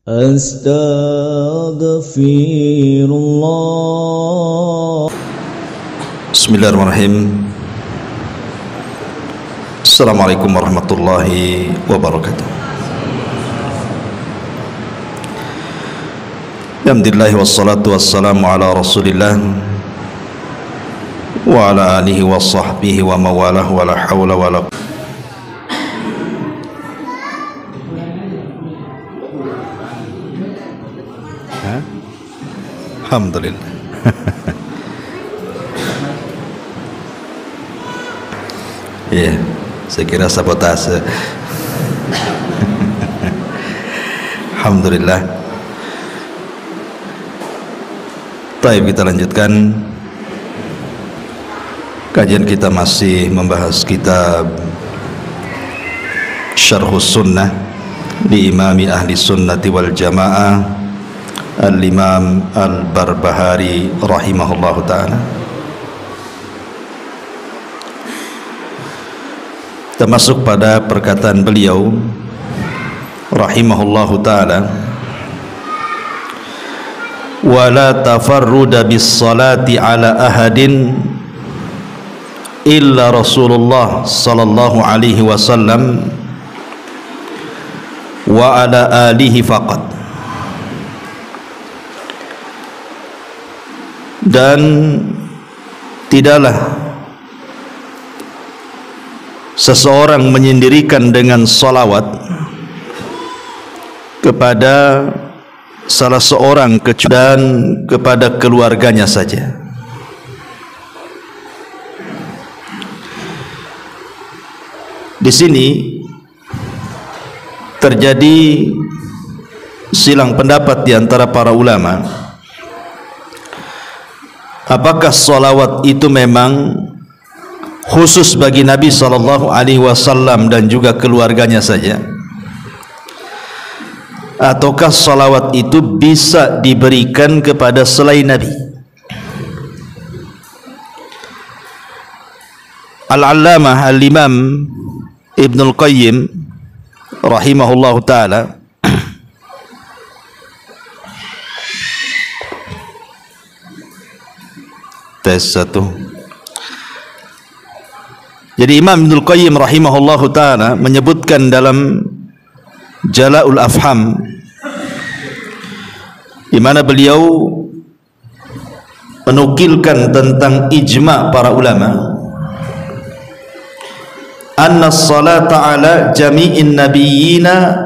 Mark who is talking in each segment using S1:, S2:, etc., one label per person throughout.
S1: Astaghfirullah.
S2: Bismillahirrahmanirrahim. Assalamualaikum warahmatullahi wabarakatuh. Alhamdulillah wassalatu wassalamu ala rasulillah wa ala alihi wa sahbihi wa mawalah wa la hawla wa la Alhamdulillah. Ya, saya kira sabotase. Alhamdulillah. Baik, kita lanjutkan kajian kita, masih membahas kitab Syarhus Sunnah di Imami Ahli Sunnati wal Jamaah Al-Imam Al-Barbahari rahimahullahu ta'ala. Kita masuk pada perkataan beliau rahimahullahu ta'ala, wala tafarruda bis salati ala ahadin illa Rasulullah sallallahu alaihi wasallam wa ala alihi faqat. Dan tidaklah seseorang menyendirikan dengan salawat kepada salah seorang dan kepada keluarganya saja. Di sini terjadi silang pendapat di antara para ulama. Apakah salawat itu memang khusus bagi Nabi sallallahu alaihi wasallam dan juga keluarganya saja, ataukah salawat itu bisa diberikan kepada selain Nabi? Al-Allamah Al-Imam Ibnul Qayyim rahimahullahu ta'ala tes satu. Jadi Imam Ibnul Qayyim rahimahullahu ta'ala menyebutkan dalam Jala'ul Afham, di mana beliau menukilkan tentang ijma' para ulama, anna salata ala jami'in nabiyyina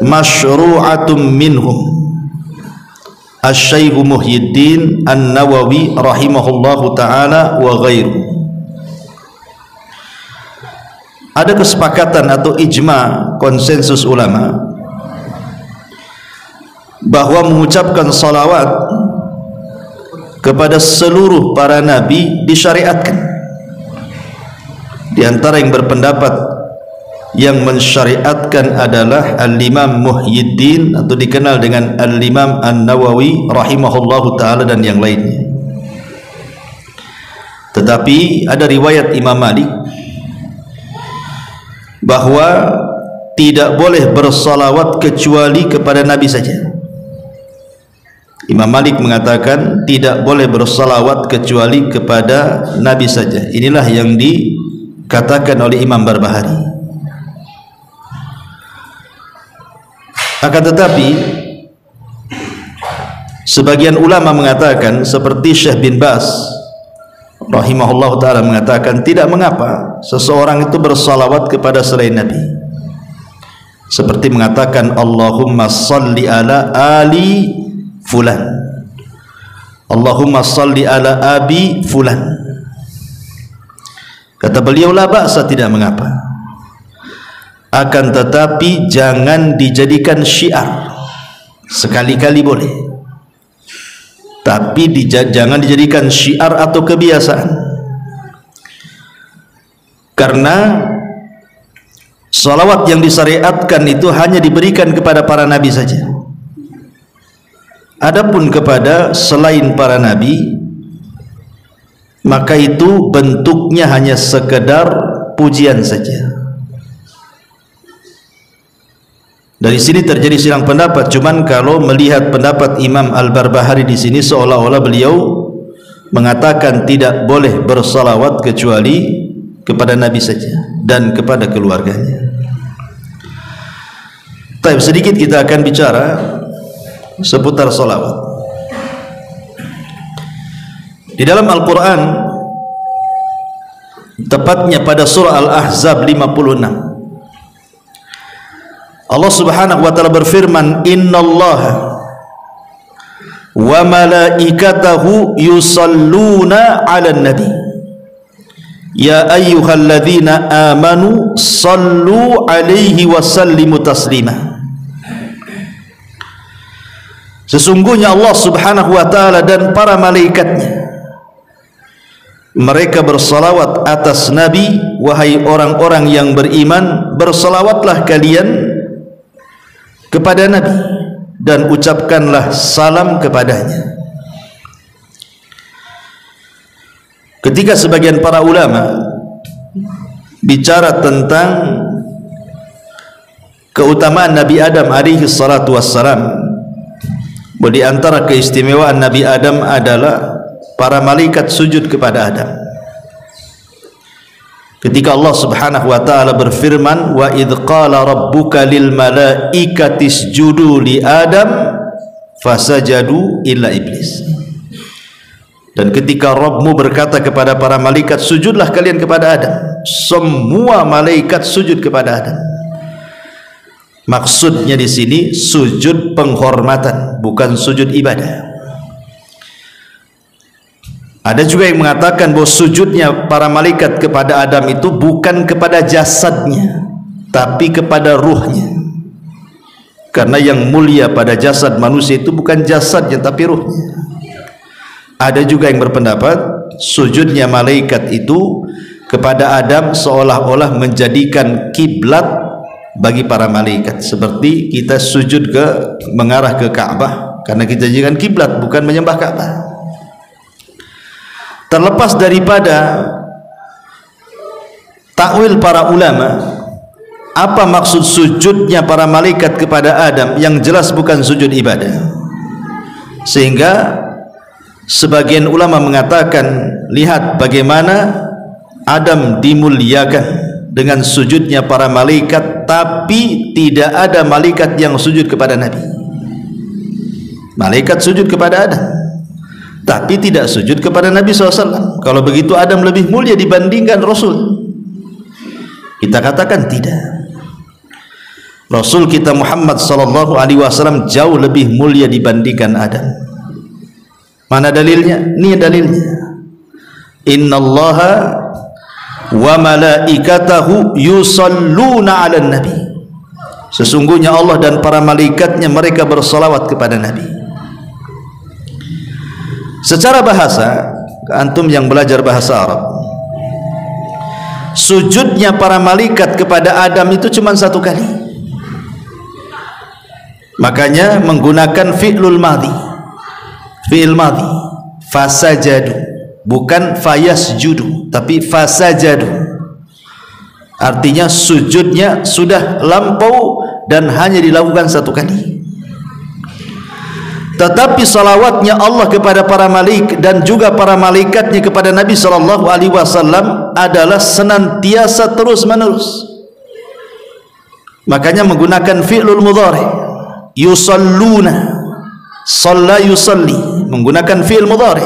S2: masyru'atum minhum. Asy-Syaikh Muhyiddin An-Nawawi rahimahullahu ta'ala wa ghairu. Ada kesepakatan atau ijma, konsensus ulama, bahwa mengucapkan salawat kepada seluruh para nabi disyariatkan. Di antara yang berpendapat yang mensyariatkan adalah Al-Imam Muhyiddin, atau dikenal dengan Al-Imam An-Nawawi rahimahullahu ta'ala, dan yang lainnya. Tetapi ada riwayat Imam Malik bahwa tidak boleh bersalawat kecuali kepada Nabi saja. Imam Malik mengatakan tidak boleh bersalawat kecuali kepada Nabi saja. Inilah yang dikatakan oleh Imam Barbahari. Akan tetapi sebagian ulama mengatakan, seperti Syekh bin Baz rahimahullah ta'ala mengatakan, tidak mengapa seseorang itu bersalawat kepada selain Nabi, seperti mengatakan Allahumma salli ala ali fulan, Allahumma salli ala abi fulan. Kata beliau, la ba'sa, tidak mengapa. Akan tetapi jangan dijadikan syiar. Sekali-kali boleh, tapi jangan dijadikan syiar atau kebiasaan, karena salawat yang disyariatkan itu hanya diberikan kepada para nabi saja. Adapun kepada selain para nabi, maka itu bentuknya hanya sekedar pujian saja. Dari sini terjadi silang pendapat. Cuman kalau melihat pendapat Imam Al-Barbahari di sini, seolah-olah beliau mengatakan tidak boleh bersalawat kecuali kepada Nabi saja dan kepada keluarganya. Tapi sedikit kita akan bicara seputar salawat. Di dalam Al-Quran, tepatnya pada surah Al-Ahzab 56, Allah Subhanahu wa ta'ala berfirman, innallaha wa malaikatahu yusalluna 'alan nabi ya ayyuhalladzina amanu sallu 'alaihi wa sallimu taslima. Sesungguhnya Allah Subhanahu wa ta'ala dan para malaikatnya, mereka bersalawat atas Nabi. Wahai orang-orang yang beriman, bersalawatlah kalian kepada Nabi dan ucapkanlah salam kepadanya. Ketika sebagian para ulama bicara tentang keutamaan Nabi Adam alaihi salatu wassalam, bahwa di antara keistimewaan Nabi Adam adalah para malaikat sujud kepada Adam. Ketika Allah Subhanahu wa ta'ala berfirman, wa idh qala rabbuka lil malaikati isjudu li Adam fasajadu illa iblis. Dan ketika Rabbmu berkata kepada para malaikat, sujudlah kalian kepada Adam, semua malaikat sujud kepada Adam. Maksudnya di sini sujud penghormatan, bukan sujud ibadah. Ada juga yang mengatakan bahwa sujudnya para malaikat kepada Adam itu bukan kepada jasadnya, tapi kepada ruhnya. Karena yang mulia pada jasad manusia itu bukan jasadnya, tapi ruhnya. Ada juga yang berpendapat sujudnya malaikat itu kepada Adam seolah-olah menjadikan kiblat bagi para malaikat, seperti kita sujud mengarah ke Ka'bah, karena kita jadikan kiblat, bukan menyembah Ka'bah. Terlepas daripada takwil para ulama, apa maksud sujudnya para malaikat kepada Adam, yang jelas bukan sujud ibadah. Sehingga sebagian ulama mengatakan, lihat bagaimana Adam dimuliakan dengan sujudnya para malaikat, tapi tidak ada malaikat yang sujud kepada Nabi. Malaikat sujud kepada Adam, tapi tidak sujud kepada Nabi SAW. Kalau begitu Adam lebih mulia dibandingkan Rasul. Kita katakan tidak. Rasul kita Muhammad SAW jauh lebih mulia dibandingkan Adam. Mana dalilnya? Ini dalilnya. Innallaha wa malaikatahu yusalluna 'alan nabi. Sesungguhnya Allah dan para malaikatnya, mereka bersalawat kepada Nabi. Secara bahasa, antum yang belajar bahasa Arab, sujudnya para malaikat kepada Adam itu cuma satu kali. Makanya menggunakan fi'lul madhi, fi'il madhi, fasajadu, bukan fayasjudu, tapi fasajadu. Artinya sujudnya sudah lampau dan hanya dilakukan satu kali. Tetapi salawatnya Allah kepada para malaikat dan juga para malaikatnya kepada Nabi SAW adalah senantiasa terus menerus. Makanya menggunakan fi'lul mudhari, yusalluna, salla yusalli, menggunakan fi'il mudhari.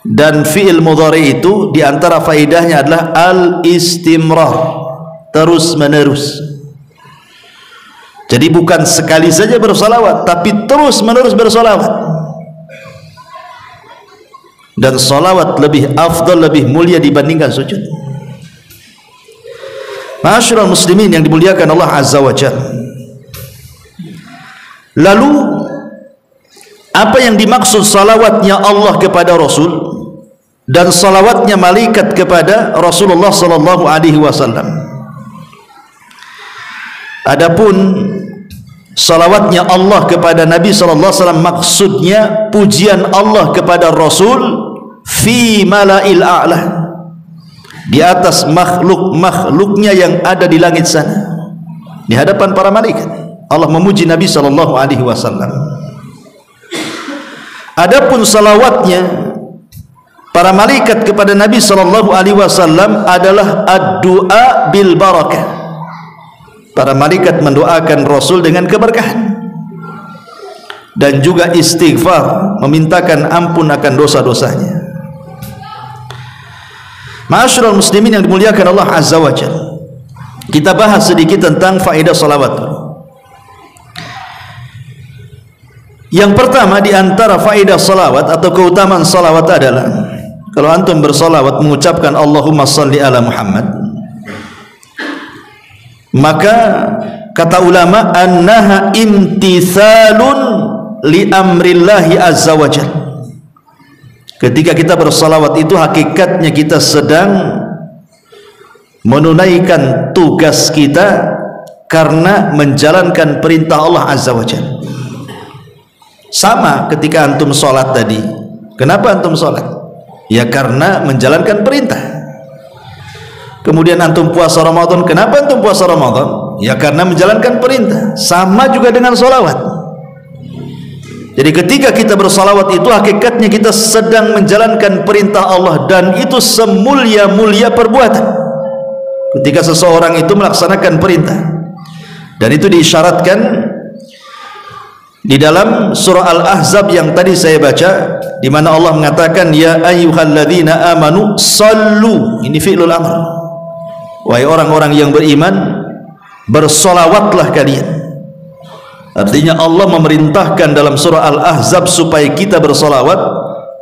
S2: Dan fi'il mudhari itu diantara faedahnya adalah al-istimrar, terus menerus. Jadi bukan sekali saja bersalawat, tapi terus menerus bersalawat. Dan salawat lebih afdal, lebih mulia dibandingkan sujud. Ma'asyiral muslimin yang dimuliakan Allah Azza wa Jalla. Lalu apa yang dimaksud salawatnya Allah kepada Rasul dan salawatnya malaikat kepada Rasulullah sallallahu alaihi wasallam? Adapun salawatnya Allah kepada Nabi sallallahu alaihi wasallam, maksudnya pujian Allah kepada Rasul fi mala'il a'la, di atas makhluk-makhluknya yang ada di langit sana, di hadapan para malaikat. Allah memuji Nabi sallallahu alaihi wasallam. Adapun salawatnya para malaikat kepada Nabi sallallahu alaihi wasallam adalah ad-du'a bil barakah. Para malaikat mendoakan Rasul dengan keberkahan dan juga istighfar, memintakan ampun akan dosa-dosanya. Ma'asyiral muslimin yang dimuliakan Allah Azza wa Jalla, kita bahas sedikit tentang faedah salawat. Yang pertama di antara faedah salawat atau keutamaan salawat adalah kalau antum bersalawat mengucapkan Allahumma salli ala Muhammad, maka kata ulama annaha imtithalun li amrillahi azza wa jalla. Ketika kita bersalawat itu hakikatnya kita sedang menunaikan tugas kita karena menjalankan perintah Allah azza wa jalla. Sama ketika antum sholat tadi, kenapa antum sholat? Ya karena menjalankan perintah. Kemudian antum puasa Ramadan, kenapa antum puasa Ramadan? Ya karena menjalankan perintah. Sama juga dengan sholawat. Jadi ketika kita bersalawat itu hakikatnya kita sedang menjalankan perintah Allah, dan itu semulia-mulia perbuatan ketika seseorang itu melaksanakan perintah. Dan itu diisyaratkan di dalam surah Al-Ahzab yang tadi saya baca, di mana Allah mengatakan ya ayyuhalladzina amanu sallu, ini fi'lul amr, wahai orang-orang yang beriman bersolawatlah kalian. Artinya Allah memerintahkan dalam surah Al-Ahzab supaya kita bersolawat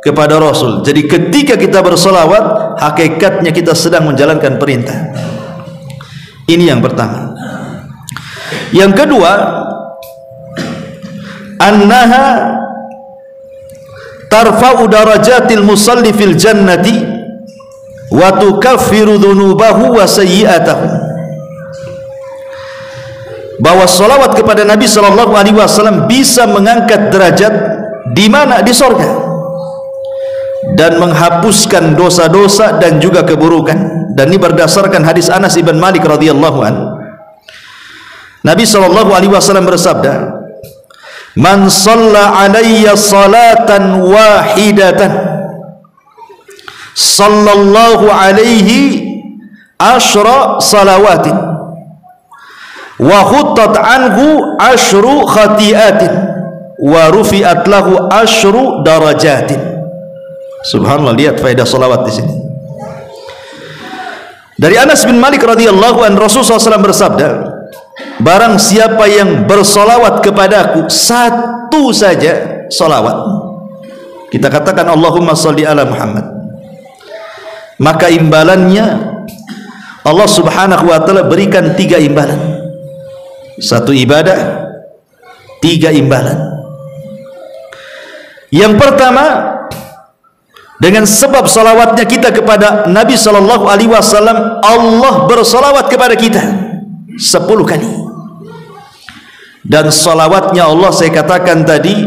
S2: kepada Rasul. Jadi ketika kita bersolawat hakikatnya kita sedang menjalankan perintah. Ini yang pertama. Yang kedua, annaha tarfa'u darajatil musalli fil jannati wa tukaffiru dhunubahu wa sayyi'atahu. Bahwa salawat kepada Nabi sallallahu alaihi wasallam bisa mengangkat derajat di mana? Di surga, dan menghapuskan dosa-dosa dan juga keburukan. Dan ini berdasarkan hadis Anas ibn Malik radhiyallahu an. Nabi sallallahu alaihi wasallam bersabda, man shalla alayya salatan wahidatan sallallahu alaihi asyra salawatin wa khuttat anhu asyru khati'atin wa rufi'at lahu asyru darajatin. Subhanallah, lihat faedah salawat di sini. Dari Anas bin Malik radhiyallahu an, Rasulullah SAW bersabda, barang siapa yang bersolawat kepadaku satu saja solawat, kita katakan Allahumma salli ala Muhammad, maka imbalannya Allah subhanahu wa ta'ala berikan 3 imbalan. Satu ibadah, 3 imbalan. Yang pertama, dengan sebab salawatnya kita kepada Nabi sallallahu alaihi wasallam, Allah bersalawat kepada kita 10 kali. Dan salawatnya Allah, saya katakan tadi,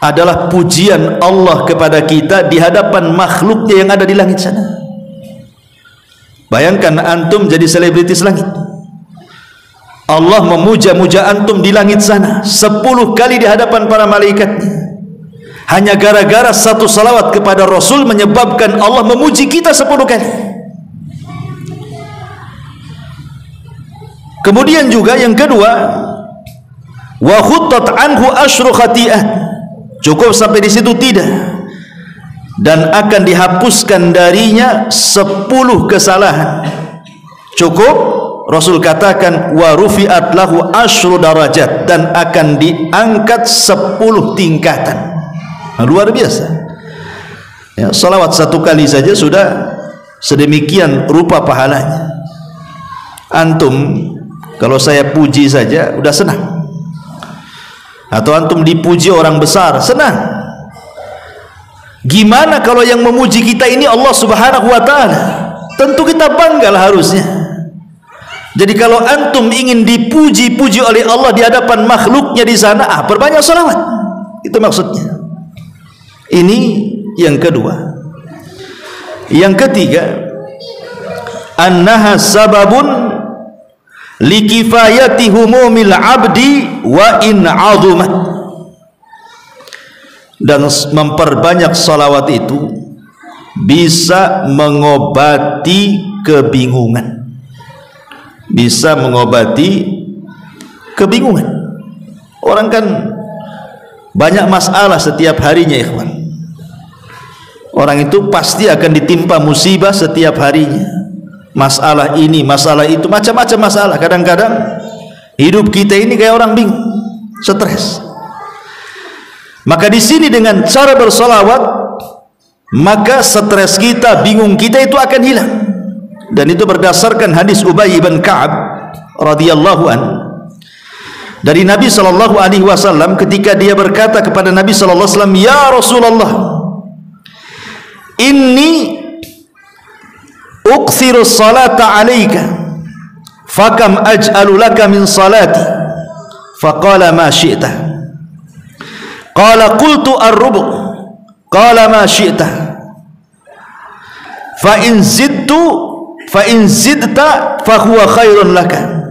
S2: adalah pujian Allah kepada kita di hadapan makhluknya yang ada di langit sana. Bayangkan antum jadi selebritis langit, Allah memuja-muja antum di langit sana 10 kali di hadapan para malaikatnya. Hanya gara-gara satu salawat kepada Rasul menyebabkan Allah memuji kita 10 kali. Kemudian juga yang kedua, wa khuttat anhu asyru khati'at. Cukup sampai di situ? Tidak. Dan akan dihapuskan darinya 10 kesalahan. Cukup. Rasul katakan wa rufi'at lahu asyru darajat, dan akan diangkat 10 tingkatan. Nah, luar biasa. Ya, salawat 1 kali saja sudah sedemikian rupa pahalanya. Antum kalau saya puji saja udah senang, atau antum dipuji orang besar senang. Gimana kalau yang memuji kita ini Allah subhanahu wa ta'ala? Tentu kita banggalah harusnya. Jadi kalau antum ingin dipuji-puji oleh Allah di hadapan makhluknya di sana, perbanyak salawat. Itu maksudnya. Ini yang kedua. Yang ketiga, annaha sababun likifayati humumil abdi wa in 'azumat. Dan memperbanyak salawat itu bisa mengobati kebingungan, bisa mengobati kebingungan. Orang kan banyak masalah setiap harinya, ikhwan. Orang itu pasti akan ditimpa musibah setiap harinya. Masalah ini, masalah itu, macam-macam masalah. Kadang-kadang hidup kita ini kayak orang bingung, stres. Maka di sini dengan cara bersolawat, maka stres kita, bingung kita itu akan hilang. Dan itu berdasarkan hadis Ubay bin Ka'ab radhiyallahu an dari Nabi sallallahu alaihi wasallam, ketika dia berkata kepada Nabi sallallahu alaihi wasallam, "Ya Rasulullah, inni ukthiru salata alayka, fakam aj'alu laka min salati?" Faqala ma syi'ta. Qala qultu ar-rubu'. Qala ma syi'ta. Fa in zidta fa huwa khairun laka.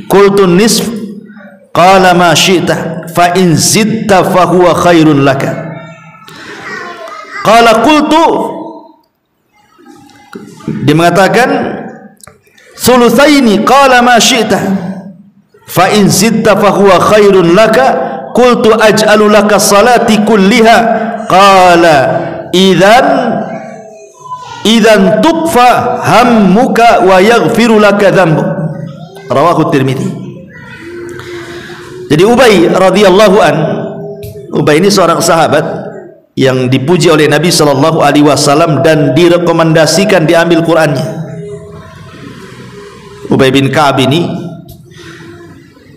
S2: Qultu nisf. Qala ma syi'ta. Fa in zidta fa huwa khairun laka. Qala qultu, dia mengatakan thulutsaini. Qala ma syi'ta. Fa in zidta fa huwa khairun laka. Qultu aj'alu laka salati kulliha. Qala idzan tukfa hammuka wa yaghfiru laka dzambuk. Rawahu Tirmidzi. Jadi Ubay radhiyallahu an, Ubay ini seorang sahabat yang dipuji oleh Nabi sallallahu alaihi wasallam dan direkomendasikan diambil Qur'annya. Ubay bin Ka'ab ini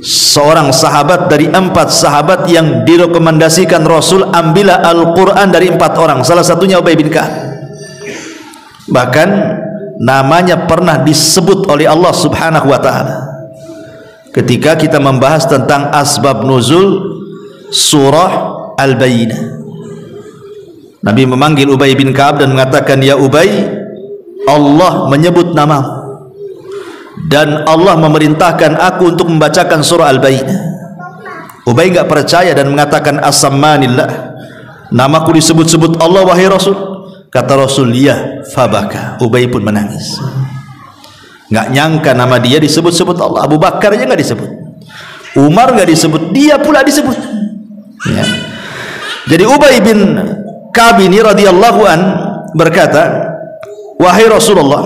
S2: seorang sahabat dari 4 sahabat yang direkomendasikan Rasul, ambillah Al-Quran dari 4 orang. Salah satunya Ubay bin Ka'ab. Bahkan namanya pernah disebut oleh Allah subhanahu wa ta'ala ketika kita membahas tentang asbab nuzul surah Al-Bayyinah. Nabi memanggil Ubay bin Ka'ab dan mengatakan, "Ya Ubay, Allah menyebut namamu dan Allah memerintahkan aku untuk membacakan surah Al-Bayyinah." Ubay enggak percaya dan mengatakan, "As-sammanillah, namaku disebut-sebut Allah wahai Rasul." Kata Rasul, "Ya." Fabaka. Ubay pun menangis. Enggak nyangka nama dia disebut-sebut Allah. Abu Bakar aja enggak disebut, Umar enggak disebut, dia pula disebut, ya. Jadi Ubay bin Ka'ab ini radhiyallahu an berkata, "Wahai Rasulullah,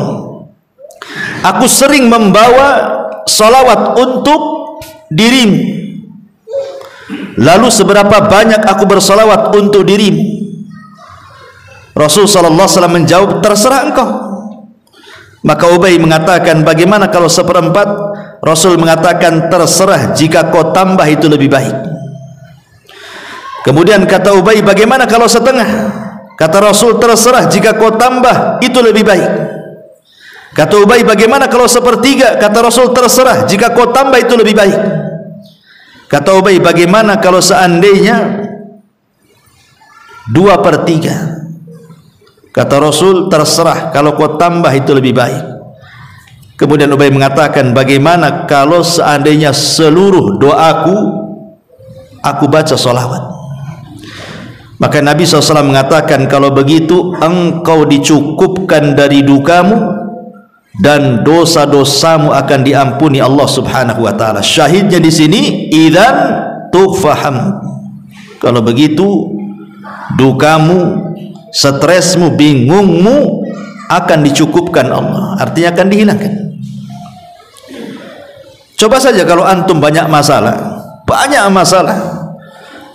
S2: aku sering membawa salawat untuk dirimu. Lalu seberapa banyak aku bersalawat untuk dirimu?" Rasul sallallahu alaihi wasallam menjawab, "Terserah engkau." Maka Ubay mengatakan, "Bagaimana kalau 1/4?" Rasul mengatakan, "Terserah, jika kau tambah itu lebih baik." Kemudian kata Ubay, "Bagaimana kalau 1/2?" Kata Rasul, "Terserah, jika kau tambah itu lebih baik." Kata Ubay, "Bagaimana kalau 1/3?" Kata Rasul, "Terserah, jika kau tambah itu lebih baik." Kata Ubay, "Bagaimana kalau seandainya 2/3?" Kata Rasul, "Terserah, kalau kau tambah itu lebih baik." Kemudian Ubay mengatakan, "Bagaimana kalau seandainya seluruh doaku aku baca sholawat?" Maka Nabi SAW mengatakan, "Kalau begitu engkau dicukupkan dari dukamu dan dosa-dosamu akan diampuni Allah Subhanahu wa taala." Syahidnya di sini, idzan tufaham. Kalau begitu dukamu, stresmu, bingungmu akan dicukupkan Allah, artinya akan dihilangkan. Coba saja kalau antum banyak masalah,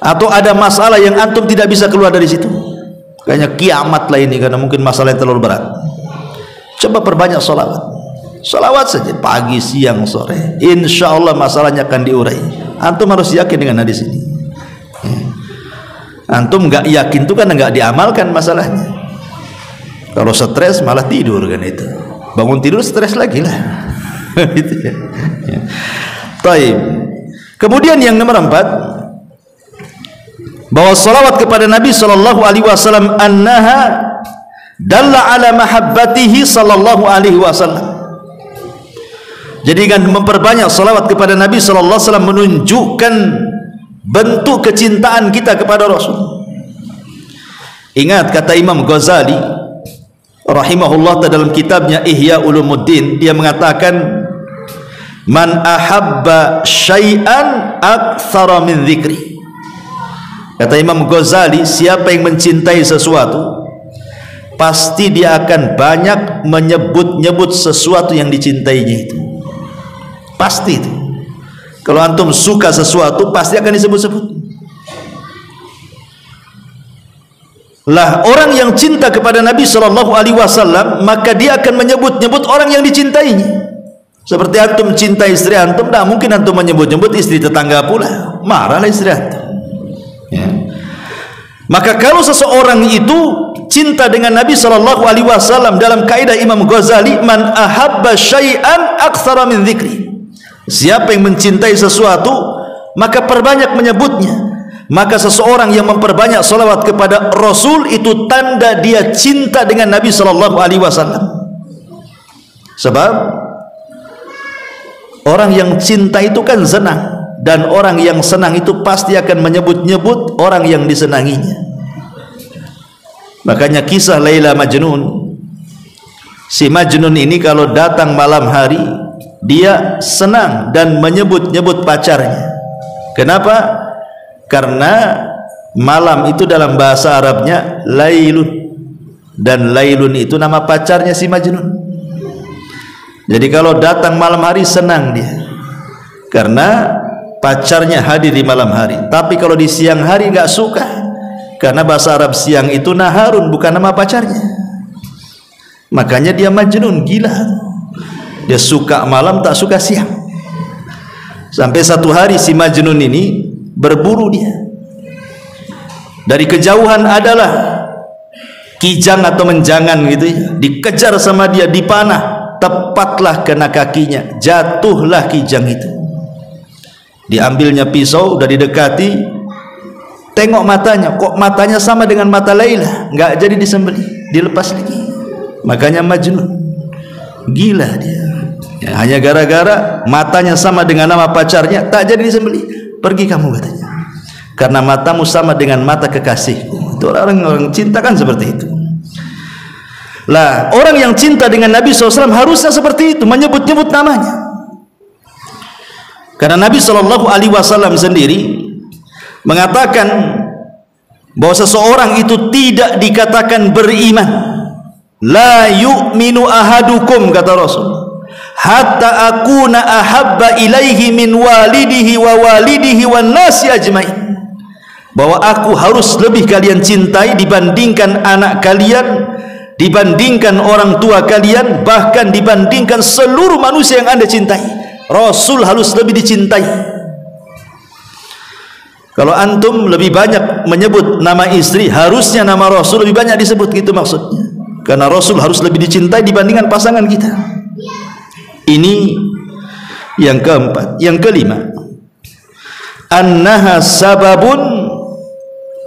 S2: atau ada masalah yang antum tidak bisa keluar dari situ, kayaknya kiamat lah ini karena mungkin masalah yang terlalu berat. Coba perbanyak salawat saja pagi, siang, sore, insya Allah masalahnya akan diurai. Antum harus yakin dengan hadis ini. Antum nggak yakin itu karena nggak diamalkan masalahnya. Kalau stres malah tidur kan, itu bangun tidur stres lagi lah. Gitu ya. Taib. Kemudian yang nomor 4, bahwa salawat kepada Nabi sallallahu alaihi wasallam annaha dalla ala mahabbatihi sallallahu alaihi wasallam. Jadi dengan memperbanyak salawat kepada Nabi sallallahu alaihi wasallam menunjukkan bentuk kecintaan kita kepada Rasul. Ingat kata Imam Ghazali rahimahullah dalam kitabnya Ihya Ulumuddin, dia mengatakan man ahabba syai'an aktsara min dzikri. Kata Imam Ghazali, siapa yang mencintai sesuatu pasti dia akan banyak menyebut-nyebut sesuatu yang dicintainya itu. Pasti itu. Kalau antum suka sesuatu pasti akan disebut-sebut. Lah orang yang cinta kepada Nabi sallallahu alaihi wasallam maka dia akan menyebut-nyebut orang yang dicintainya. Seperti antum mencintai istri antum, tidak mungkin antum menyebut-nyebut istri tetangga pula, marahlah istri antum. Ya. Maka kalau seseorang itu cinta dengan Nabi sallallahu alaihi wasallam, dalam kaidah Imam Ghazali, man ahabba syai'an aktsara min dzikri. Siapa yang mencintai sesuatu maka perbanyak menyebutnya. Maka seseorang yang memperbanyak salawat kepada Rasul itu tanda dia cinta dengan Nabi sallallahu alaihi wasallam. Sebab orang yang cinta itu kan senang, dan orang yang senang itu pasti akan menyebut-nyebut orang yang disenanginya. Makanya kisah Laila Majnun, si Majnun ini kalau datang malam hari dia senang dan menyebut-nyebut pacarnya. Kenapa? Karena malam itu dalam bahasa Arabnya lailun, dan lailun itu nama pacarnya si Majnun. Jadi kalau datang malam hari senang dia karena pacarnya hadir di malam hari. Tapi kalau di siang hari nggak suka, karena bahasa Arab siang itu naharun, bukan nama pacarnya. Makanya dia Majnun, gila. Dia suka malam, tak suka siang. Sampai satu hari si Majnun ini berburu dia. Dari kejauhan adalah kijang atau menjangan gitu ya, dikejar sama dia, dipanah, tepatlah kena kakinya, jatuhlah kijang itu. Diambilnya pisau, udah didekati, tengok matanya, kok matanya sama dengan mata Laila, nggak jadi disembelih, dilepas lagi. Makanya Majnun, gila dia. Ya, hanya gara-gara matanya sama dengan nama pacarnya, tak jadi disembelih. Pergi kamu, katanya, karena matamu sama dengan mata kekasihku. Itu orang cinta kan seperti itu. Lah orang yang cinta dengan Nabi SAW harusnya seperti itu, menyebut-nyebut namanya. Karena Nabi SAW sendiri mengatakan bahwa seseorang itu tidak dikatakan beriman. La yu'minu ahadukum, kata Rasul, hatta akuna ahabba ilaihi min walidihi wa walidihi wan nasi ajmain. Bahwa aku harus lebih kalian cintai dibandingkan anak kalian, dibandingkan orang tua kalian, bahkan dibandingkan seluruh manusia yang Anda cintai. Rasul harus lebih dicintai. Kalau antum lebih banyak menyebut nama istri, harusnya nama Rasul lebih banyak disebut, gitu maksudnya. Karena Rasul harus lebih dicintai dibandingkan pasangan kita. Ini yang keempat. Yang kelima, annaha sababun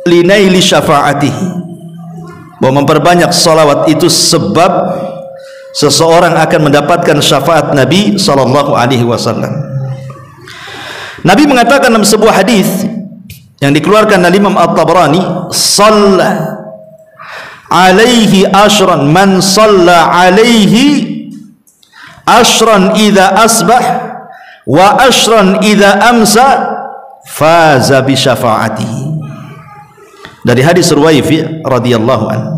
S2: linaili syafa'atihi, bahwa memperbanyak salawat itu sebab seseorang akan mendapatkan syafaat Nabi sallallahu alaihi wasallam. Nabi mengatakan dalam sebuah hadis yang dikeluarkan oleh Imam At-Tabrani, "Shalla alaihi ashran man shalla alaihi ashran idza asbah wa ashran idza amsa faza bi syafaatihi." Dari hadis Ruwaifi radhiyallahu anhu,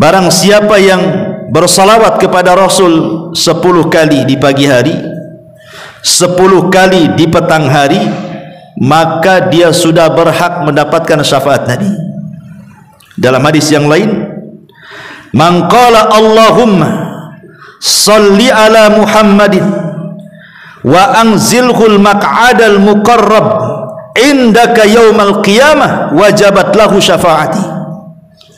S2: barang siapa yang bersalawat kepada Rasul 10 kali di pagi hari, 10 kali di petang hari, maka dia sudah berhak mendapatkan syafaat Nabi. Dalam hadis yang lain, man qala Allahumma salli ala Muhammadin wa anzilhul maq'adal muqarrab indaka yaumal qiyamah wajabat lahu syafaati.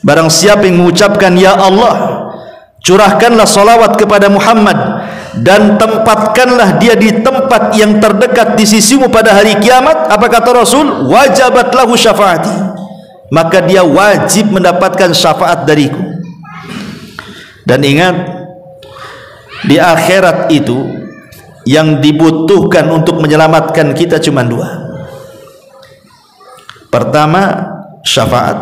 S2: Barang siapa yang mengucapkan, ya Allah, curahkanlah salawat kepada Muhammad dan tempatkanlah dia di tempat yang terdekat di sisimu pada hari kiamat, apa kata Rasul? Wajabat lahu syafaati, maka dia wajib mendapatkan syafaat dariku. Dan ingat, Di akhirat itu yang dibutuhkan untuk menyelamatkan kita cuma dua. Pertama syafaat,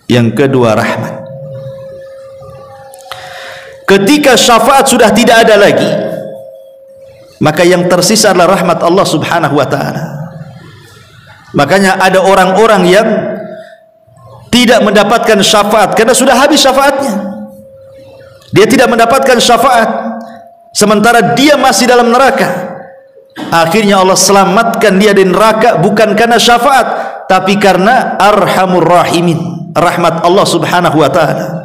S2: yang kedua rahmat. Ketika syafaat sudah tidak ada lagi, maka yang tersisa adalah rahmat Allah Subhanahu wa ta'ala. Makanya ada orang-orang yang tidak mendapatkan syafaat karena sudah habis syafaatnya. Dia tidak mendapatkan syafaat sementara dia masih dalam neraka. Akhirnya Allah selamatkan dia dari neraka bukan karena syafaat, tapi karena Arhamur Rahimin, rahmat Allah Subhanahu wa ta'ala.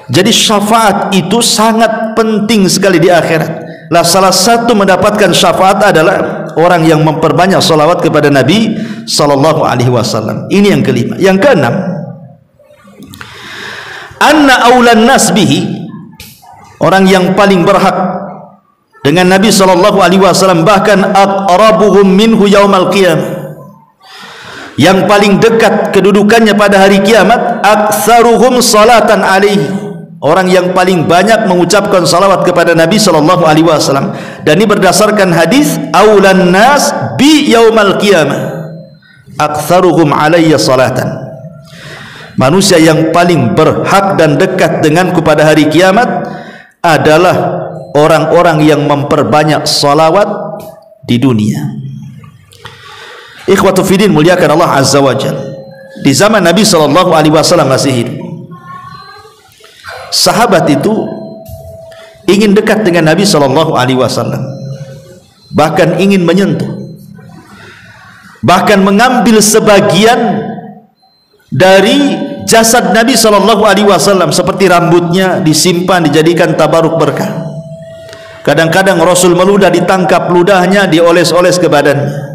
S2: Jadi syafaat itu sangat penting sekali di akhirat. Lah salah satu mendapatkan syafaat adalah orang yang memperbanyak salawat kepada Nabi sallallahu alaihi wasallam. Ini yang kelima. Yang keenam, anna aulan nas bihi, orang yang paling berhak dengan Nabi sallallahu alaihi wasallam, bahkan aqrabuhum minhu yaumal qiyamah, yang paling dekat kedudukannya pada hari kiamat, aktsaruhum salatan alaihi, orang yang paling banyak mengucapkan salawat kepada Nabi sallallahu alaihi wasallam. Dan ini berdasarkan hadis aulan nas bi yaumal qiyamah aktsaruhum alayya salatan. Manusia yang paling berhak dan dekat denganku pada hari kiamat adalah orang-orang yang memperbanyak salawat di dunia. Ikhwatu fiddin, muliakan Allah Azza wa Jalla. Di zaman Nabi sallallahu alaihi wasallam masih hidup, sahabat itu ingin dekat dengan Nabi sallallahu alaihi wasallam, bahkan ingin menyentuh, bahkan mengambil sebagian dari jasad Nabi sallallahu alaihi wasallam, seperti rambutnya disimpan dijadikan tabaruk berkah. Kadang-kadang Rasul meludah, ditangkap ludahnya, dioles-oles ke badannya.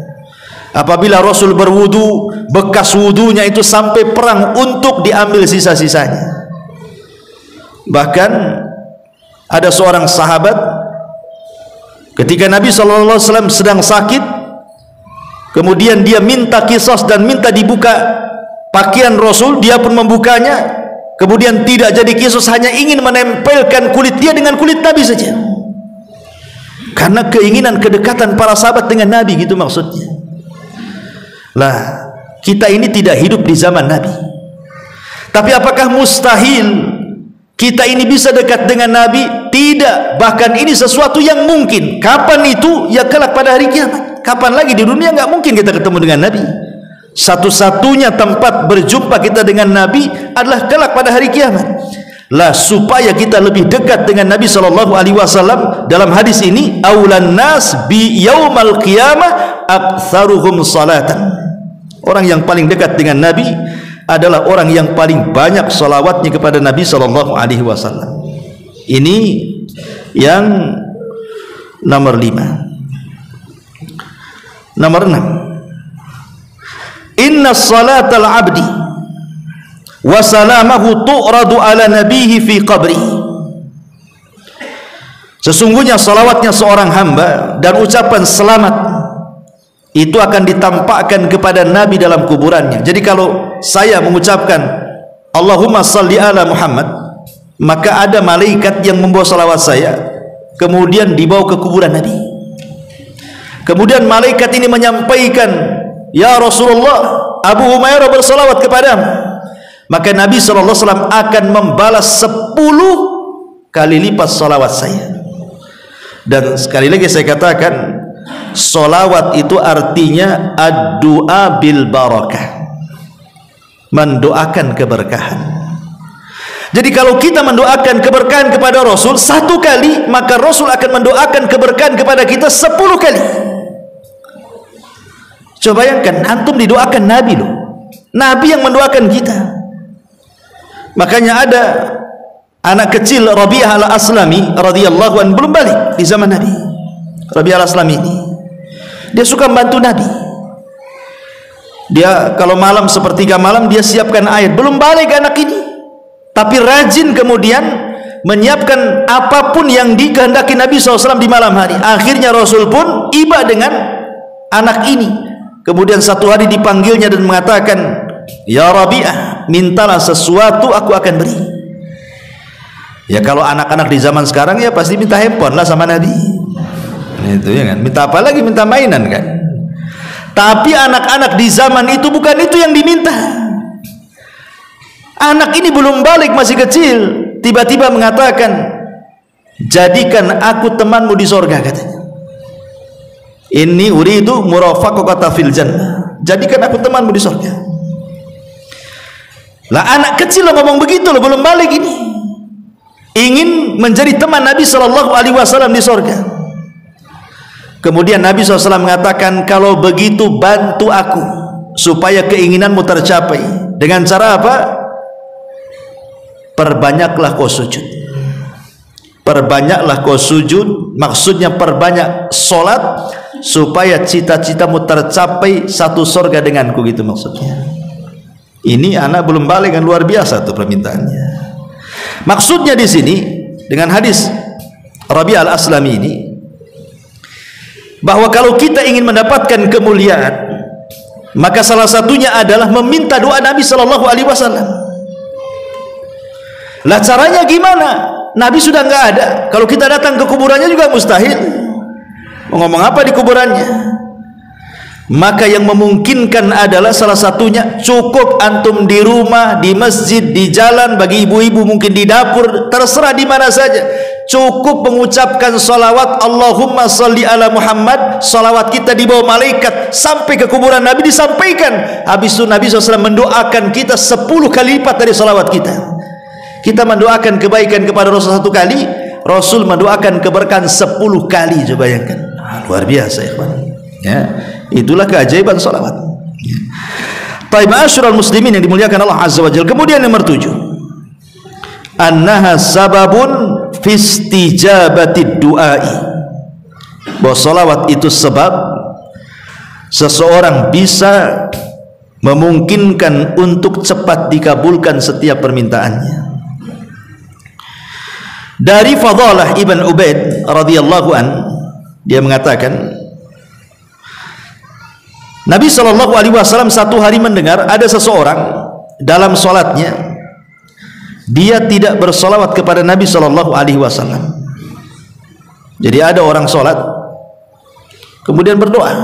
S2: Apabila Rasul berwudu, bekas wudunya itu sampai perang untuk diambil sisa-sisanya. Bahkan ada seorang sahabat ketika Nabi SAW sedang sakit, kemudian dia minta qisas dan minta dibuka pakaian Rasul, dia pun membukanya, kemudian tidak jadi qisas, hanya ingin menempelkan kulit dia dengan kulit Nabi saja, karena keinginan kedekatan para sahabat dengan Nabi, gitu maksudnya. Lah, kita ini tidak hidup di zaman Nabi, tapi apakah mustahil kita ini bisa dekat dengan Nabi? Tidak, bahkan ini sesuatu yang mungkin. Kapan itu? Ya kelak pada hari kiamat. Kapan lagi? Di dunia nggak mungkin kita ketemu dengan Nabi. Satu-satunya tempat berjumpa kita dengan Nabi adalah kelak pada hari kiamat. Lah, supaya kita lebih dekat dengan Nabi sallallahu alaihi wasallam, dalam hadis ini aulan nas bi yaumal qiyamah aktsaruhum salatan. Orang yang paling dekat dengan Nabi adalah orang yang paling banyak salawatnya kepada Nabi sallallahu alaihi wasallam. Ini yang nomor 5. Nomor 6, inna salatal abdi wa salamahu tu'radu ala nabihi fi qabri. Sesungguhnya salawatnya seorang hamba dan ucapan selamat itu akan ditampakkan kepada Nabi dalam kuburannya. Jadi kalau saya mengucapkan Allahumma salli ala Muhammad, maka ada malaikat yang membawa salawat saya kemudian dibawa ke kuburan Nabi. Kemudian malaikat ini menyampaikan, ya Rasulullah, Abu Humairah bersalawat kepadamu. Maka Nabi SAW akan membalas 10 kali lipat salawat saya. Dan sekali lagi saya katakan, salawat itu artinya ad-du'a bil barakah, mendoakan keberkahan. Jadi kalau kita mendoakan keberkahan kepada Rasul 1 kali, maka Rasul akan mendoakan keberkahan kepada kita 10 kali. Coba bayangkan, antum didoakan Nabi loh, Nabi yang mendoakan kita. Makanya ada anak kecil Rabi'ah al-Aslami radhiyallahu anhu, belum balik di zaman Nabi. Rabi'ah al-Aslami ini dia suka membantu Nabi. Dia kalau malam sepertiga malam dia siapkan air, belum balik anak ini, tapi rajin kemudian menyiapkan apapun yang dikehendaki Nabi SAW di malam hari. Akhirnya Rasul pun iba dengan anak ini. Kemudian satu hari dipanggilnya dan mengatakan, ya Rabi'ah, mintalah sesuatu aku akan beri. Ya kalau anak-anak di zaman sekarang ya pasti minta handphone lah sama Nabi. Itu ya kan, minta apa lagi, minta mainan kan. Tapi anak-anak di zaman itu bukan itu yang diminta. Anak ini belum balik, masih kecil, tiba-tiba mengatakan, jadikan aku temanmu di sorga, katanya. Inni uridu murafaqata fil jannah, jadikan aku temanmu di sorga. Lah anak kecil lo ngomong begitu lo, belum balik ini, ingin menjadi teman Nabi SAW di sorga. Kemudian Nabi SAW mengatakan, kalau begitu bantu aku supaya keinginanmu tercapai. Dengan cara apa? Perbanyaklah kau sujud. Perbanyaklah kau sujud, maksudnya perbanyak solat supaya cita-citamu tercapai satu sorga denganku, gitu maksudnya. Ini anak belum balik kan, luar biasa tuh permintaannya. Maksudnya di sini dengan hadis Rabi' al-Aslami ini, bahwa kalau kita ingin mendapatkan kemuliaan, maka salah satunya adalah meminta doa Nabi Shallallahu Alaihi Wasallam. Lah caranya gimana? Nabi sudah nggak ada. Kalau kita datang ke kuburannya juga mustahil. Mau ngomong apa di kuburannya? Maka yang memungkinkan adalah salah satunya cukup antum di rumah, di masjid, di jalan, bagi ibu-ibu mungkin di dapur, terserah di mana saja. Cukup mengucapkan salawat Allahumma salli ala Muhammad. Salawat kita di bawah malaikat sampai ke kuburan Nabi disampaikan. Habis itu Nabi SAW mendoakan kita 10 kali lipat dari salawat kita. Kita mendoakan kebaikan kepada Rasul 1 kali, Rasul mendoakan keberkahan 10 kali. Coba bayangkan, luar biasa ya, ya. Itulah keajaiban salawat. Taib ma'asyiral muslimin yang dimuliakan Allah Azza wa Jalla. Kemudian nomor 7, annaha sababun fi istijabati du'ai, bahwa salawat itu sebab seseorang bisa memungkinkan untuk cepat dikabulkan setiap permintaannya. Dari Fadalah Ibn Ubaid radhiyallahu an, dia mengatakan, Nabi SAW satu hari mendengar ada seseorang dalam sholatnya dia tidak bersolawat kepada Nabi SAW. Jadi ada orang sholat kemudian berdoa,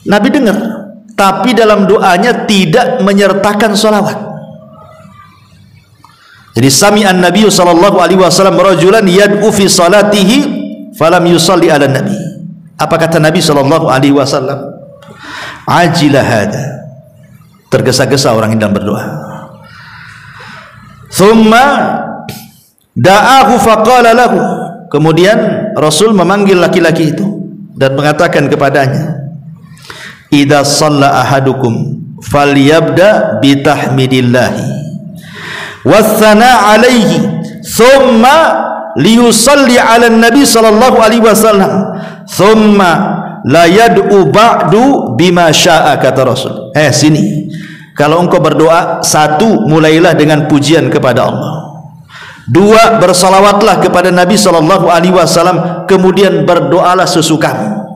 S2: Nabi dengar, tapi dalam doanya tidak menyertakan solawat. Jadi sami'an Nabi SAW rajulan yad'u fi salatihi falam yusalli ala Nabi. Apa kata Nabi SAW? Ajilah hada, tergesa-gesa orang yang berdoa. Thumma da'ahu faqala lahu, kemudian Rasul memanggil laki-laki itu dan mengatakan kepadanya, idza shalla ahadukum falyabda bitahmidillahi wassana alaihi thumma liyusalli ala nabi sallallahu alaihi wasallam thumma la yad'u ba'du bima sya'a, kata Rasul. Sini, kalau engkau berdoa, 1, mulailah dengan pujian kepada Allah. 2, bersalawatlah kepada Nabi sallallahu alaihi wasallam, kemudian berdoalah sesukamu.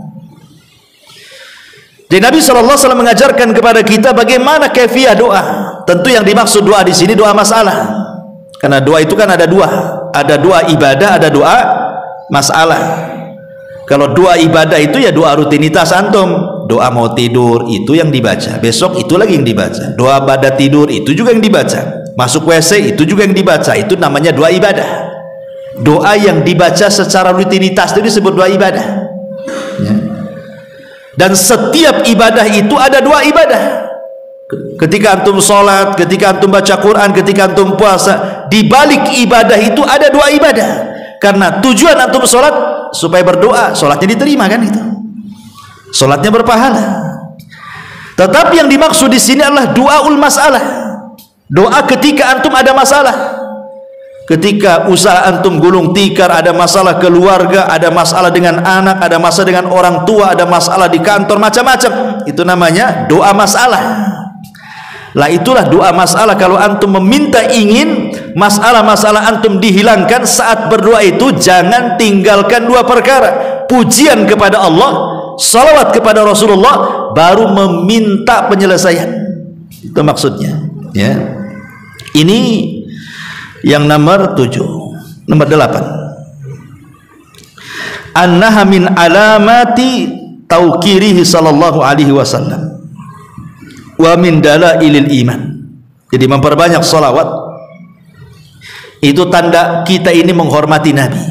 S2: Jadi Nabi sallallahu alaihi wasallam mengajarkan kepada kita bagaimana kaifiah doa. Tentu yang dimaksud doa di sini doa masalah. Karena doa itu kan ada dua. Ada doa ibadah, ada doa masalah. Kalau doa ibadah itu ya doa rutinitas antum. Doa mau tidur itu yang dibaca, besok itu lagi yang dibaca. Doa pada tidur itu juga yang dibaca. Masuk WC itu juga yang dibaca. Itu namanya doa ibadah. Doa yang dibaca secara rutinitas itu disebut doa ibadah, ya. Dan setiap ibadah itu ada doa ibadah. Ketika antum sholat, ketika antum baca Quran, ketika antum puasa, di balik ibadah itu ada doa ibadah. Karena tujuan antum sholat supaya berdoa, sholatnya diterima kan, itu sholatnya berpahala. Tetapi yang dimaksud di sini adalah doaul masalah, doa ketika antum ada masalah. Ketika usaha antum gulung tikar, ada masalah keluarga, ada masalah dengan anak, ada masalah dengan orang tua, ada masalah di kantor, macam-macam. Itu namanya doa masalah. Lah itulah doa masalah. Kalau antum meminta ingin masalah-masalah antum dihilangkan saat berdoa itu, jangan tinggalkan 2 perkara: pujian kepada Allah, salawat kepada Rasulullah, baru meminta penyelesaian. Itu maksudnya, ya. Ini yang nomor 7. Nomor 8, annaha min alamati tauqirihi sallallahu alaihi wasallam wa min dalailil iman. Jadi memperbanyak salawat itu tanda kita ini menghormati Nabi,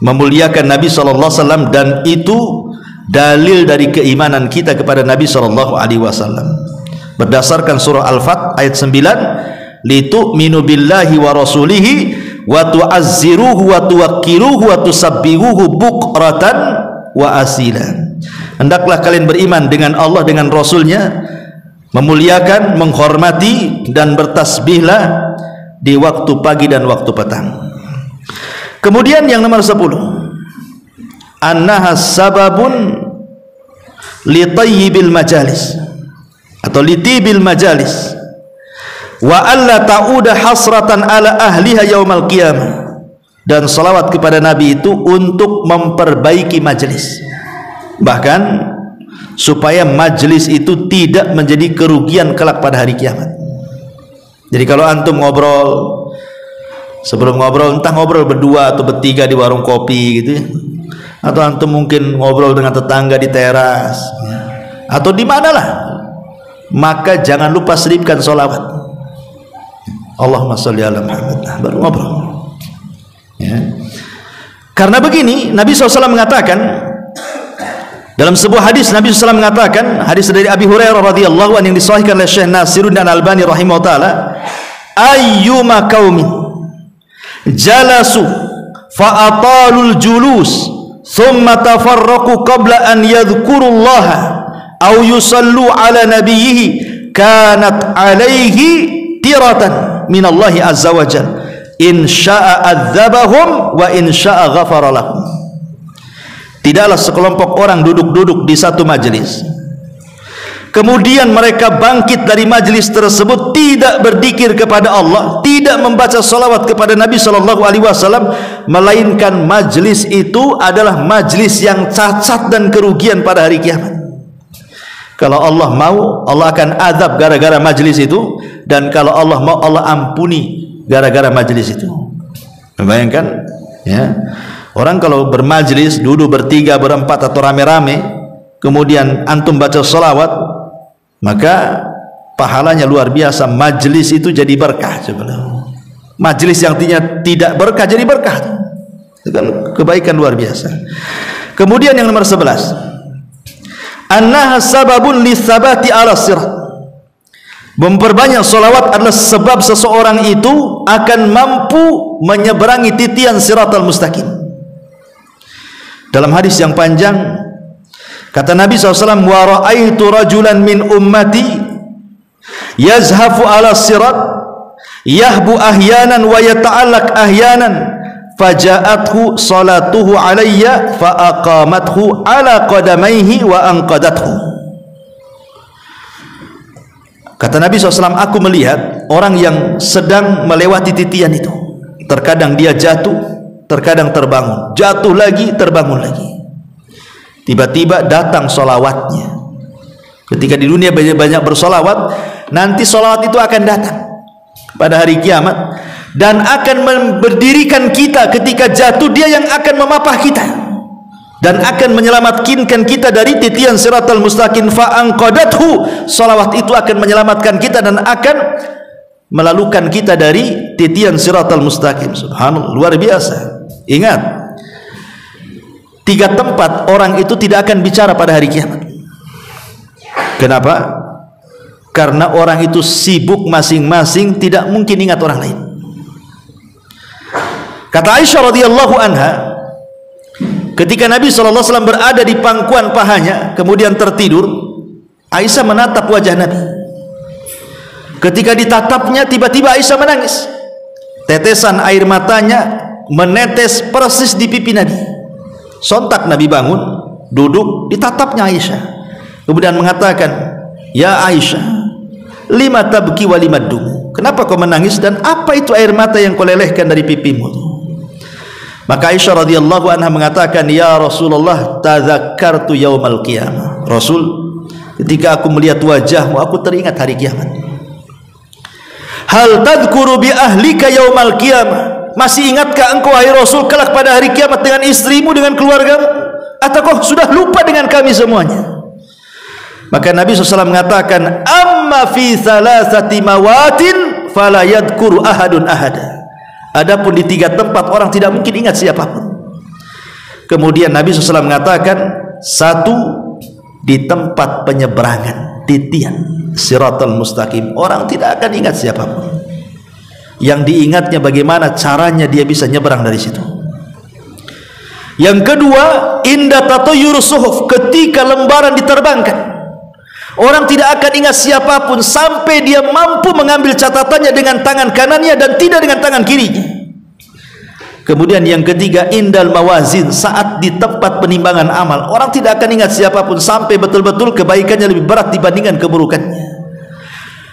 S2: memuliakan Nabi sallallahu alaihi wasallam, dan itu dalil dari keimanan kita kepada Nabi sallallahu alaihi wasallam. Berdasarkan surah Al-Fath ayat 9, litu'minu billahi wa rasulihi wa tu'azziruhu wa tuwaqqiruhu wa tusabbihuhu bukratan wa asila. Hendaklah kalian beriman dengan Allah, dengan Rasulnya, memuliakan, menghormati, dan bertasbihlah di waktu pagi dan waktu petang. Kemudian yang nomor 10, annaha sababun li tayyibil majalis atau litibil majalis wa alla ta'uda hasratan ala ahliha yaumal qiyamah. Dan salawat kepada Nabi itu untuk memperbaiki majelis, bahkan supaya majelis itu tidak menjadi kerugian kelak pada hari kiamat. Jadi kalau antum ngobrol, sebelum ngobrol, entah ngobrol berdua atau bertiga di warung kopi gitu ya, atau antum mungkin ngobrol dengan tetangga di teras atau di manalah, maka jangan lupa selipkan sholawat. Allahumma sholli ala Muhammad, baru ngobrol ya. Karena begini, Nabi SAW mengatakan dalam sebuah hadis, Nabi SAW mengatakan, hadis dari Abi Hurairah radhiyallahu anhu yang disahihkan oleh Syekh Nasiruddin Al-Albani rahimahullah taala, ayyuma qaumin jalasu fa atalul julus thumma tafarraqu qabla an yadhkurullaha aw yusallu ala nabiyhi kanat alaihi tiratan minallahi azza wa jalla in syaa adzabahum wa in syaa ghafara lahum. Tidaklah sekelompok orang duduk-duduk di satu majelis, kemudian mereka bangkit dari majelis tersebut tidak berzikir kepada Allah, tidak membaca salawat kepada Nabi sallallahu alaihi wasallam, melainkan majelis itu adalah majelis yang cacat dan kerugian pada hari kiamat. Kalau Allah mau, Allah akan azab gara-gara majelis itu, dan kalau Allah mau, Allah ampuni gara-gara majelis itu. Bayangkan ya, orang kalau bermajelis, duduk bertiga, berempat atau rame-rame, kemudian antum baca salawat, maka pahalanya luar biasa. Majelis itu jadi berkah. Majelis yang tidak berkah jadi berkah, itu kan kebaikan luar biasa. Kemudian yang nomor 11, annaha sababun lisabati ala sirat. Memperbanyak salawat adalah sebab seseorang itu akan mampu menyeberangi titian siratal mustaqim. Dalam hadis yang panjang kata Nabi SAW, wa ra'aitu rajulan min ummati yazhafu ala sirat yahbu ahyanan wa yata'allaq ahyanan faja'athu salatuhu alayya fa aqamathu ala qadamaihi wa anqadathu. Kata Nabi SAW, aku melihat orang yang sedang melewati titian itu. Terkadang dia jatuh, terkadang terbangun, jatuh lagi, terbangun lagi. Tiba-tiba datang solawatnya. Ketika di dunia banyak bersolawat, nanti solawat itu akan datang pada hari kiamat dan akan berdirikan kita. Ketika jatuh, dia yang akan memapah kita dan akan menyelamatkan kita dari titian siratal mustaqim. Fa'anqadathu, salawat itu akan menyelamatkan kita dan akan melalukan kita dari titian siratal mustaqim. Subhanallah, luar biasa. Ingat, 3 tempat orang itu tidak akan bicara pada hari kiamat. Kenapa? Karena orang itu sibuk masing-masing, tidak mungkin ingat orang lain. Kata Aisyah radhiyallahu anha, ketika Nabi SAW berada di pangkuan pahanya kemudian tertidur, Aisyah menatap wajah Nabi. Ketika ditatapnya, tiba-tiba Aisyah menangis. Tetesan air matanya menetes persis di pipi Nabi. Sontak Nabi bangun, duduk, ditatapnya Aisyah, kemudian mengatakan, ya Aisyah, lima tabki wa lima dumu, kenapa kau menangis dan apa itu air mata yang kau lelehkan dari pipimu? Maka Aisyah radhiyallahu anha mengatakan, ya Rasulullah, tadzakartu yaumal qiyamah. Rasul, ketika aku melihat wajahmu, aku teringat hari kiamat. Hal tadhkuru bi ahlika yaumal qiyamah, masih ingatkah engkau wahai Rasul kelak pada hari kiamat dengan istrimu, dengan keluargamu, ataukah sudah lupa dengan kami semuanya? Maka Nabi SAW mengatakan, amma fi thalathati mawatin fala yadhkuru ahadun ahada. Adapun di 3 tempat orang tidak mungkin ingat siapapun. Kemudian Nabi SAW mengatakan, 1 di tempat penyeberangan, titian Siratal Mustaqim, orang tidak akan ingat siapapun. Yang diingatnya bagaimana caranya dia bisa nyeberang dari situ. Yang kedua, inda tatayur suhuf, ketika lembaran diterbangkan, orang tidak akan ingat siapapun sampai dia mampu mengambil catatannya dengan tangan kanannya dan tidak dengan tangan kirinya. Kemudian yang ketiga, indal mawazin, saat di tempat penimbangan amal, orang tidak akan ingat siapapun sampai betul-betul kebaikannya lebih berat dibandingkan keburukannya.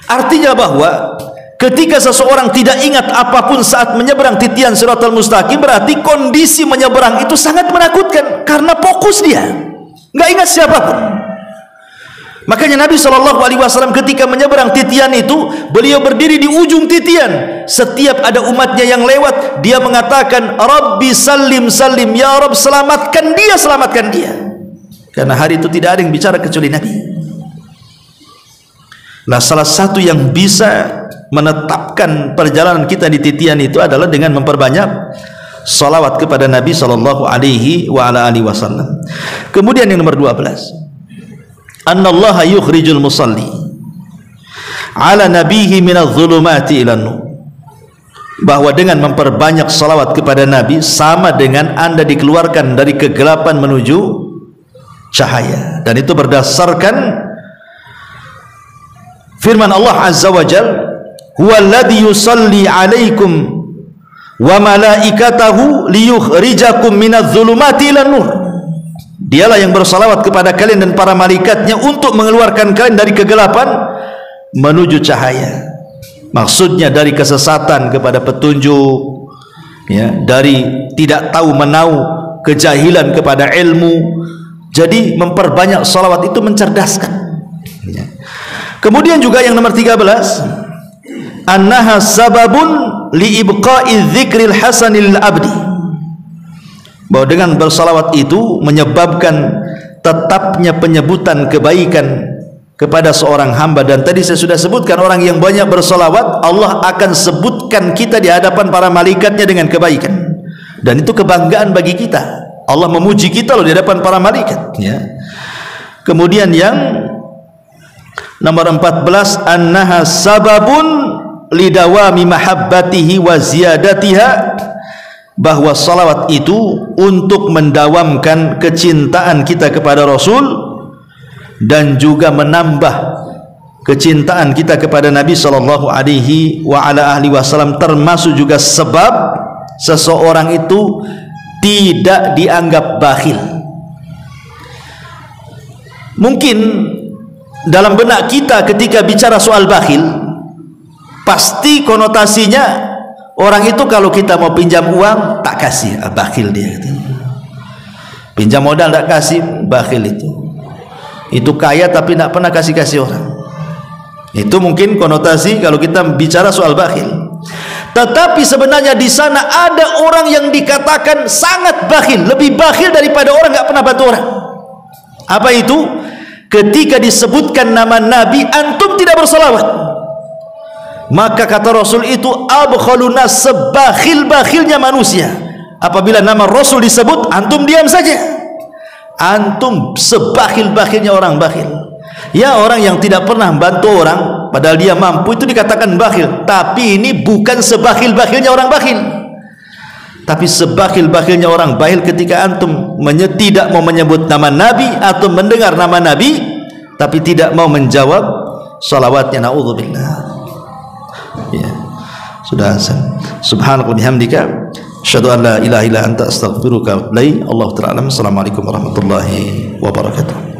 S2: Artinya bahwa ketika seseorang tidak ingat apapun saat menyeberang titian Siratal Mustaqim, berarti kondisi menyeberang itu sangat menakutkan karena fokus dia, nggak ingat siapapun. Makanya Nabi SAW ketika menyeberang titian itu, beliau berdiri di ujung titian. Setiap ada umatnya yang lewat, dia mengatakan, Rabbi salim salim, ya Rabb selamatkan dia, selamatkan dia. Karena hari itu tidak ada yang bicara kecuali Nabi. Nah, salah satu yang bisa menetapkan perjalanan kita di titian itu adalah dengan memperbanyak salawat kepada Nabi SAW. Kemudian yang nomor 12, annallaha yukhrijul musalli ala nabihi minadh dhulumati ilan nur, bahwa dengan memperbanyak salawat kepada Nabi sama dengan Anda dikeluarkan dari kegelapan menuju cahaya. Dan itu berdasarkan firman Allah Azza wa Jalla, huwallazi yusalli alaikum wa malaikatahu liyukhrijakum minadh dhulumati ilan nur. Dialah yang bersalawat kepada kalian dan para malaikatnya untuk mengeluarkan kalian dari kegelapan menuju cahaya. Maksudnya dari kesesatan kepada petunjuk, ya, dari tidak tahu menau, kejahilan kepada ilmu. Jadi memperbanyak salawat itu mencerdaskan, ya. Kemudian juga yang nomor 13, annaha sababun li ibqa'i dzikril hasanil abdi, bahwa dengan bersalawat itu menyebabkan tetapnya penyebutan kebaikan kepada seorang hamba. Dan tadi saya sudah sebutkan, orang yang banyak bersalawat, Allah akan sebutkan kita di hadapan para malaikatnya dengan kebaikan, dan itu kebanggaan bagi kita. Allah memuji kita loh di hadapan para malaikat, ya. Kemudian yang nomor 14, annaha sababun lidawami mahabbatihi wa ziyadatiha, bahwa salawat itu untuk mendawamkan kecintaan kita kepada Rasul dan juga menambah kecintaan kita kepada Nabi sallallahu alaihi wasallam, termasuk juga sebab seseorang itu tidak dianggap bakhil. Mungkin dalam benak kita ketika bicara soal bakhil, pasti konotasinya orang itu kalau kita mau pinjam uang tak kasih, bakhil dia gitu. Pinjam modal tak kasih, bakhil itu. Itu kaya tapi tak pernah kasih orang. Itu mungkin konotasi kalau kita bicara soal bakhil. Tetapi sebenarnya di sana ada orang yang dikatakan sangat bakhil, lebih bakhil daripada orang nggak pernah bantu orang. Apa itu? Ketika disebutkan nama Nabi, antum tidak bersalawat. Maka kata Rasul itu abkhaluna, sebakhil-bakhilnya manusia. Apabila nama Rasul disebut, antum diam saja. Antum sebakhil-bakhilnya orang bakhil. Ya, orang yang tidak pernah bantu orang padahal dia mampu itu dikatakan bakhil. Tapi ini bukan sebakhil-bakhilnya orang bakhil, tapi sebakhil-bakhilnya orang bakhil ketika antum tidak mau menyebut nama Nabi atau mendengar nama Nabi tapi tidak mau menjawab salawatnya. Na'udzubillah. Ya, sudah azan. Subhanallah bihamdika, asyhadu an la ilaha illa anta astaghfiruka wa atubu ilaik. Allahu ta'ala. Assalamualaikum warahmatullahi wabarakatuh.